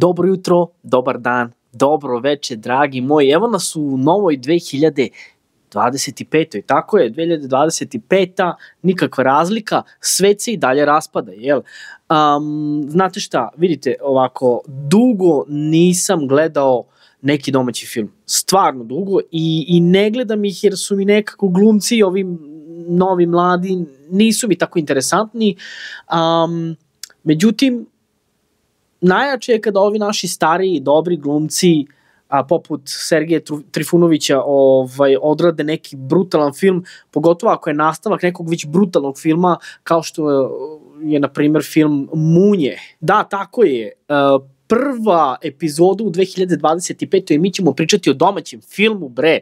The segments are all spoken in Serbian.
Dobro jutro, dobar dan, dobro veče, dragi moji. Evo nas u novoj 2025. Tako je, 2025. Nikakva razlika, svet se i dalje raspada, jel? Znate šta, vidite, ovako, dugo nisam gledao neki domaći film. Stvarno dugo i ne gledam ih jer su mi nekako glumci, ovi novi mladi, nisu mi tako interesantni. Međutim, najjače je kada ovi naši stariji, dobri glumci, poput Sergeja Trifunovića, odrade neki brutalan film, pogotovo ako je nastavak nekog već brutalnog filma, kao što je, na primjer, film Munje. Da, tako je. Prva epizoda u 2025. i mi ćemo pričati o domaćem filmu, bre.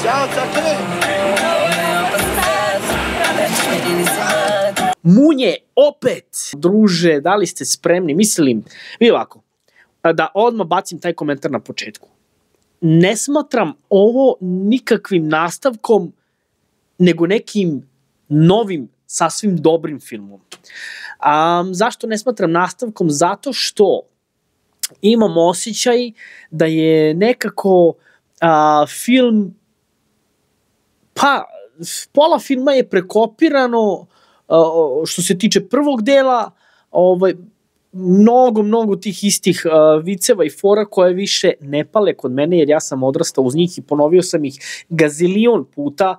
Ćao, cakle! Munje, opet! Druže, da li ste spremni? Mislim, vidi ovako, da odmah bacim taj komentar na početku. Ne smatram ovo nikakvim nastavkom, nego nekim novim, sasvim dobrim filmom. Zašto ne smatram nastavkom? Zato što imam osjećaj da je nekako film, pa pola filma je prekopirano što se tiče prvog dela, mnogo tih istih viceva i fora koje više ne pale kod mene, jer ja sam odrastao uz njih i ponovio sam ih gazilion puta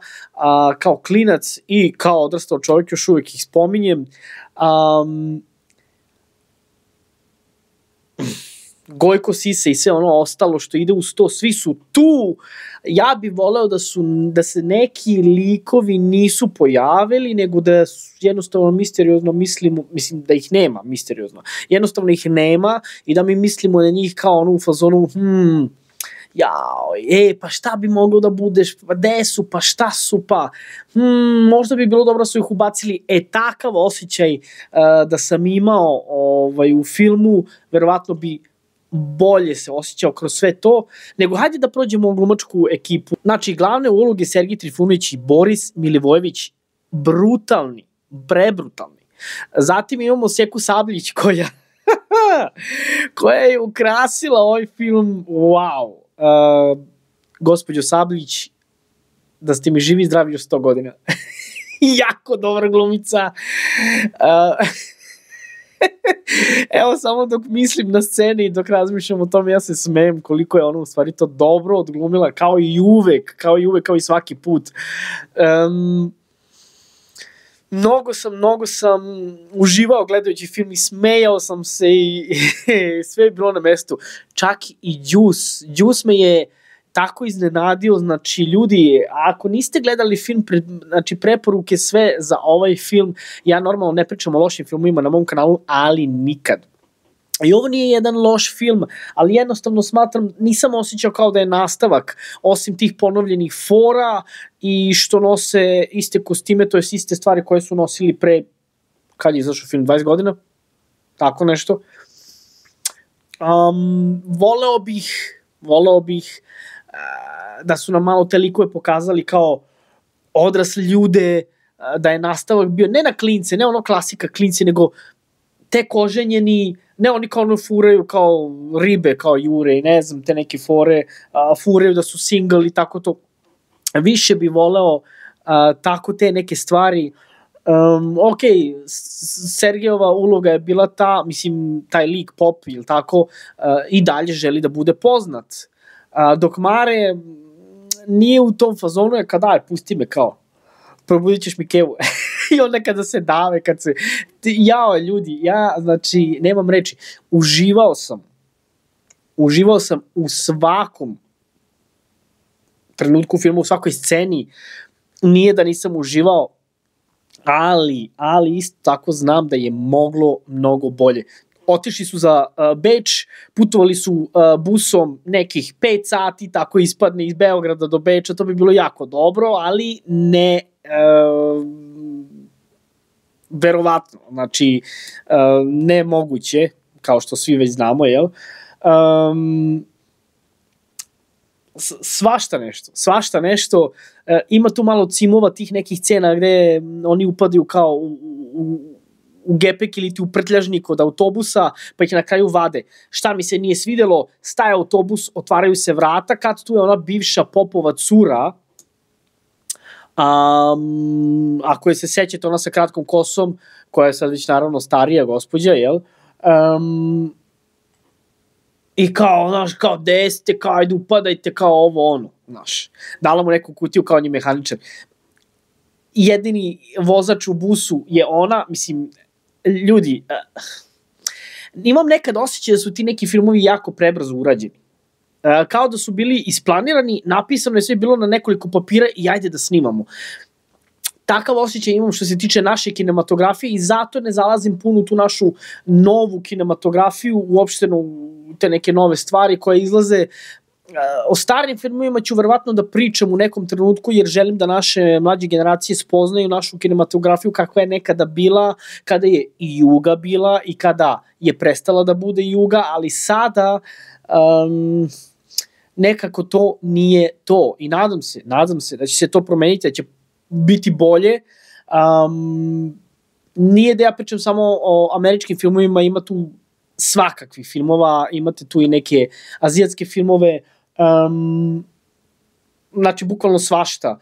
kao klinac i kao odrastao čovjek, još uvijek ih spominjem. Gojko Sise i sve ono ostalo što ide uz to, svi su tu. Ja bih voleo da se neki likovi nisu pojavili, nego da jednostavno misteriozno mislim da ih nema misteriozno. Jednostavno ih nema i da mi mislimo na njih kao ono u fazonu pa šta bi moglo da budeš, pa gde su, pa šta su, pa možda bi bilo dobro da su ih ubacili. Takav osjećaj da sam imao u filmu, verovatno bi bolje se osjećao kroz sve to, nego hajde da prođemo u glumačku ekipu. Znači, glavne uloge Sergej Trifunović i Boris Milivojević, brutalni, prebrutalni. Zatim imamo Seku Sabljić koja je ukrasila ovaj film, wow. Gospođo Sabljić, da ste mi živi i zdravi još 100 godina. Jako dobra glumica. Evo, samo dok mislim na sceni i dok razmišljam o tome, ja se smejem koliko je ona u stvari to dobro odglumila, kao i uvek, kao i svaki put. Mnogo sam uživao gledajući film i smejao sam se i sve je bilo na mestu. Čak i Đus me je tako iznenadio. Znači, ljudi, ako niste gledali film, znači preporuke sve za ovaj film, ja normalno ne pričam o lošim filmovima na mom kanalu, ali nikad. I ovo nije jedan loš film, ali jednostavno smatram, nisam osjećao kao da je nastavak, osim tih ponovljenih fora i što nose iste kostime, to je iste stvari koje su nosili pre, kad je izašao film, 20 godina? Tako nešto. Voleo bih da su nam malo te likove pokazali kao odrasli ljude, da je nastavak bio, ne na klince, ne ono klasika klinci, nego tek oženjeni, ne oni kao ono furaju kao ribe, kao Jure i ne znam, te neke fore, furaju da su single i tako to. Više bi voleo tako te neke stvari. Ok, Sergejova uloga je bila ta, mislim, taj lik Pop, ili tako, i dalje želi da bude poznat. Dok Mare nije u tom fazonu, je kada je, pusti me kao, probudit ćeš mi kevu. I onda kada se dave, ljudi, ja, znači, nemam reči, uživao sam u svakom trenutku filmu, u svakoj sceni, nije da nisam uživao, ali isto tako znam da je moglo mnogo bolje. Otišli su za Beč, putovali su busom nekih 5 sati, tako ispadne iz Beograda do Beča, to bi bilo jako dobro, ali ne verovatno, znači nemoguće, kao što svi već znamo, jel? svašta nešto. Ima tu malo cimova tih nekih scena gde oni upadaju kao u gepek ili ti u prtljažnik od autobusa, pa ih na kraju vade. Šta mi se nije svidelo, staje autobus, otvaraju se vrata, kad tu je ona bivša popova cura, ako je se sećate, ona sa kratkom kosom, koja je sad već naravno starija gospođa, jel? I kao, znaš, kao, gde ste, kao, ajde, upadajte, kao ovo, ono, znaš. Dala mu neku kutiju kao on je mehaničar. Jedini vozač u busu je ona, mislim, ljudi, imam nekad osjećaj da su ti neki filmovi jako prebrzo urađeni. Kao da su bili isplanirani, napisano je sve bilo na nekoliko papira i ajde da snimamo. Takav osjećaj imam što se tiče naše kinematografije i zato ne zalazim puno u tu našu novu kinematografiju, uopšteno u te neke nove stvari koje izlaze. O starim filmovima ću verovatno da pričam u nekom trenutku jer želim da naše mlađe generacije spoznaju našu kinematografiju kakva je nekada bila, kada je i Juga bila i kada je prestala da bude Juga, ali sada nekako to nije to i nadam se da će se to promeniti, da će biti bolje. Nije da ja pričam samo o američkim filmovima, ima tu svakakvih filmova, imate tu i neke azijatske filmove, znači bukvalno svašta.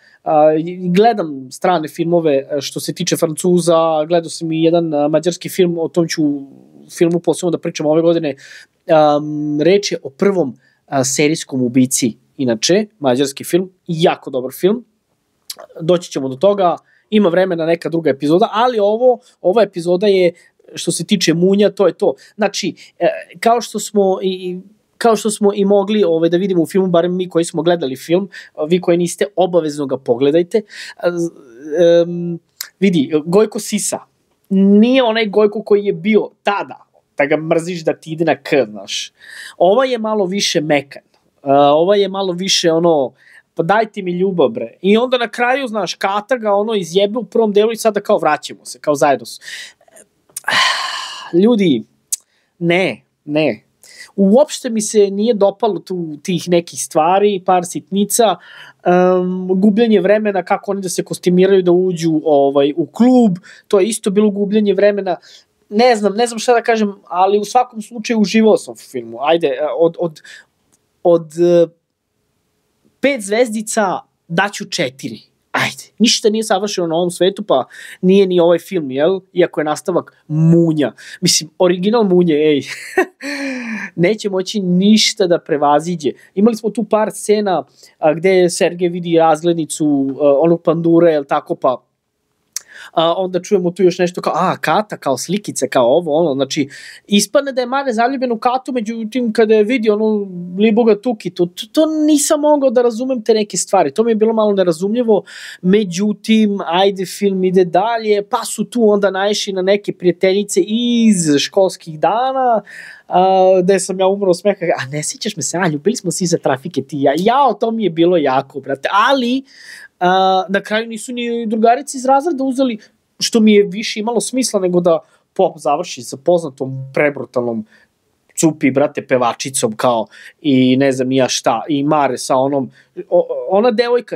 Gledam strane filmove što se tiče Francuza, gledao sam i jedan mađarski film, o tom ću filmu posebno da pričam ove godine. Reč je o prvom serijskom ubici, inače, mađarski film, jako dobar film. Doći ćemo do toga, ima vremena neka druga epizoda, ali ova epizoda je, što se tiče Munja, to je to. Znači, kao što smo i mogli da vidimo u filmu, barem mi koji smo gledali film, vi koji niste, obavezno ga pogledajte. Vidi, Gojko sisa, nije onaj Gojko koji je bio tada, da ga mrziš da ti ide na k, znaš. Ova je malo više mekan, ova je malo više pa dajte mi ljubav, bre. I onda na kraju, znaš, Kata ga izjebe u prvom delu i sada kao vraćamo se, kao zajedno su. Ljudi, ne. Uopšte mi se nije dopalo tu tih nekih stvari, par sitnica, gubljenje vremena, kako oni da se kostimiraju da uđu u klub, to je isto bilo gubljenje vremena. Ne znam šta da kažem, ali u svakom slučaju uživao sam u filmu. Ajde, od 5 zvezdica daću 4. Ajde, ništa nije savršeno na ovom svetu, pa nije ni ovaj film, jel? Iako je nastavak Munja. Mislim, original Munje, neće moći ništa da prevaziđe. Imali smo tu par scena gde Sergej vidi razglednicu onog pandura, jel tako, pa onda čujemo tu još nešto kao, Kata, kao slikice, kao ovo, znači, ispadne da je Mare zaljubljen u Katu, međutim, kada je vidio Liboga Tuki, to nisam mogao da razumem te neke stvari, to mi je bilo malo nerazumljivo, međutim, ajde, film ide dalje, pa su tu onda naišli na neke prijateljice iz školskih dana, gde sam ja umro smeha, ne sjećaš me se, ljubili smo se iza trafike ti i ja, to mi je bilo jako, brate, ali na kraju nisu ni drugarici iz razreda uzeli, što mi je više imalo smisla nego da pop završi sa poznatom prebrutalnom Cupi, brate, pevačicom kao i ne znam nija šta, i Mare sa ona devojka,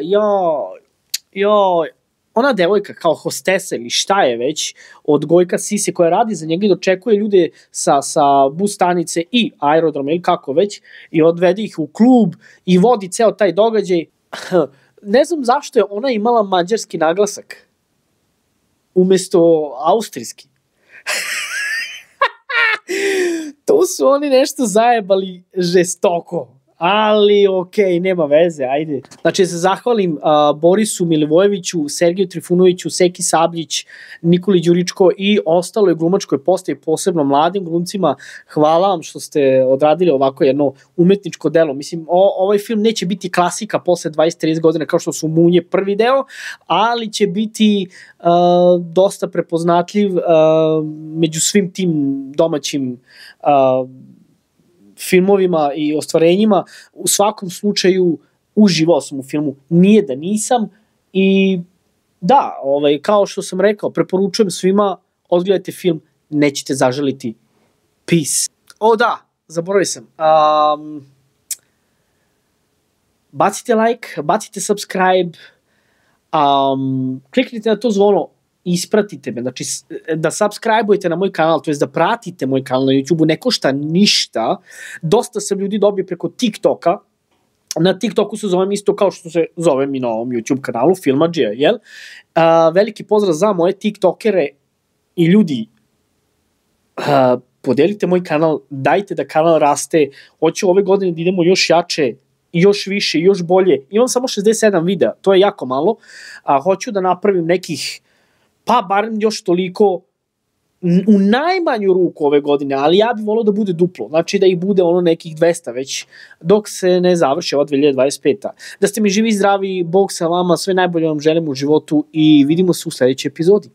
ona devojka kao hostesa ili šta je već od Gojka Sise koja radi za njega i dočekuje ljude sa bus stanice i aerodroma ili kako već i odvede ih u klub i vodi ceo taj događaj. Ne znam zašto je ona imala mađarski naglasak umesto austrijski. Tu su oni nešto zajebali žestoko, ali okej, nema veze, ajde. Znači, da se zahvalim Borisu Milivojeviću, Sergeju Trifunoviću, Seki Sabljić, Nikoli Đuričko i ostaloj glumačkoj postavi, posebno mladim glumcima. Hvala vam što ste odradili ovako jedno umetničko delo. Mislim, ovaj film neće biti klasika posle 20-30 godina kao što su Munje prvi deo, ali će biti dosta prepoznatljiv među svim tim domaćim filmovima i ostvarenjima. U svakom slučaju uživao sam u filmu, nije da nisam i da, kao što sam rekao, preporučujem svima, odgledajte film, nećete zažaliti. Peace. Da, zaboravio sam. bacite like, bacite subscribe, kliknite na to zvono, ispratite me, znači da subscribe-ujete na moj kanal, to je da pratite moj kanal na YouTube-u, ne košta ništa, dosta sam ljudi dobio preko TikToka, na TikToku se zovem isto kao što se zovem i na ovom YouTube kanalu, Filmadžija, jel? Veliki pozdrav za moje TikTokere i ljudi, podelite moj kanal, dajte da kanal raste, hoću ove godine da idemo još jače, još više, još bolje. Imam samo 67 videa, to je jako malo, a hoću da napravim nekih, pa barem još toliko, u najmanju ruku ove godine, ali ja bih volao da bude duplo, znači da ih bude ono nekih 200 već, dok se ne završi ova 2025. Da ste mi živi i zdravi, Bog sa vama, sve najbolje vam želim u životu i vidimo se u sledećoj epizodi.